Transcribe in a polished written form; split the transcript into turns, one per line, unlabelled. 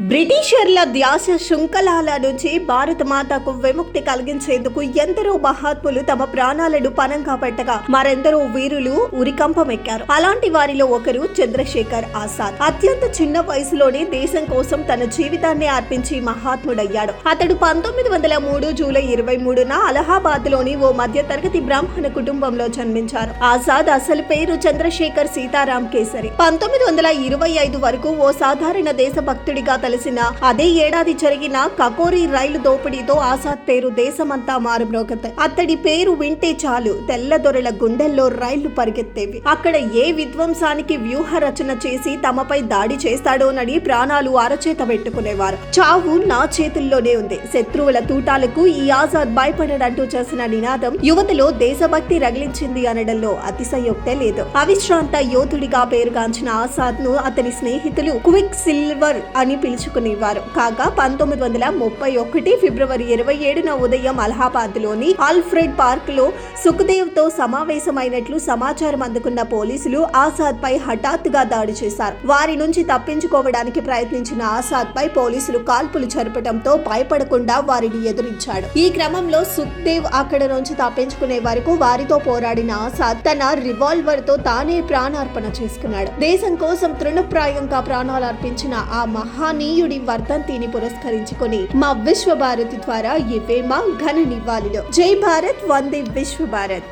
బ్రిటిషర్ల ధ్యాస శృంఖలాల నుంచి భారత మాతకు విముక్తి కలిగించేందుకు ఎందరో మహాత్ములు తమ ప్రాణాలను పణంగా పెట్టగా మరెందరో వీరులు ఉరికంపమెక్కారు. అలాంటి వారిలో ఒకరు చంద్రశేఖర్ ఆజాద్. అత్యంత చిన్న వయసులోనే దేశం కోసం తన జీవితాన్ని అర్పించి మహాత్ముడయ్యాడు. అతడు 1903 జూలై 23న అలహాబాద్ లోని ఓ మధ్య తరగతి బ్రాహ్మణ కుటుంబంలో జన్మించారు. ఆజాద్ అసలు పేరు చంద్రశేఖర్ సీతారాం కేసరి. 1925 వరకు ఓ సాధారణ దేశభక్తుడిగా తెలిసిన అదే ఏడాది జరిగిన కకోరి రైలు దోపిడీతో ఆజాద్ పేరు దేశమంతా మారుమ్రోగత. అతడి పేరు వింటే చాలు తెల్లదొరల గుండెల్లో రైళ్లు పరిగెత్తేవి. అక్కడ ఏ విధ్వంసానికి వ్యూహ రచన చేసి తమపై దాడి చేస్తాడోనని ప్రాణాలు అరచేత పెట్టుకునేవారు. చావు నా చేతుల్లోనే ఉంది, శత్రువుల తూటాలకు ఈ ఆజాద్ భయపడడంటూ చేసిన నినాదం యువతలో దేశభక్తి రగిలించింది అనడంలో అతిశయోక్తే లేదు. అవిశ్రాంత యోధుడిగా పేరుగాంచిన ఆజాద్ ను అతని స్నేహితులు క్విక్ సిల్వర్ అని పిలుచుకునేవారు. కాగా 1931 ఫిబ్రవరి 27న ఉదయం అలహాబాద్ లోని ఆల్ఫ్రెడ్ పార్క్ లో సుఖదేవ్ తో సమావేశమైనట్లు సమాచారం అందుకున్న పోలీసులు ఆజాద్ పై హఠాత్తుగా దాడి చేశారు. వారి నుంచి తప్పించుకోవడానికి ప్రయత్నించిన ఆజాద్ పై పోలీసులు కాల్పులు జరపడంతో భయపడకుండా వారిని ఎదురించాడు. ఈ క్రమంలో సుఖదేవ్ అక్కడ నుంచి తప్పించుకునే వరకు వారితో పోరాడిన ఆజాద్ తన రివాల్వర్ తో తానే ప్రాణార్పణ చేసుకున్నాడు. దేశం కోసం తృణప్రాయంగా ప్రాణాలు అర్పించిన ఆ మహానీయుడి వర్ధంతిని పురస్కరించుకొని మా విశ్వభారతి ద్వారా ఇవే మా ఘన నివాళులు. జై భారత్, వందే విశ్వ భారత్.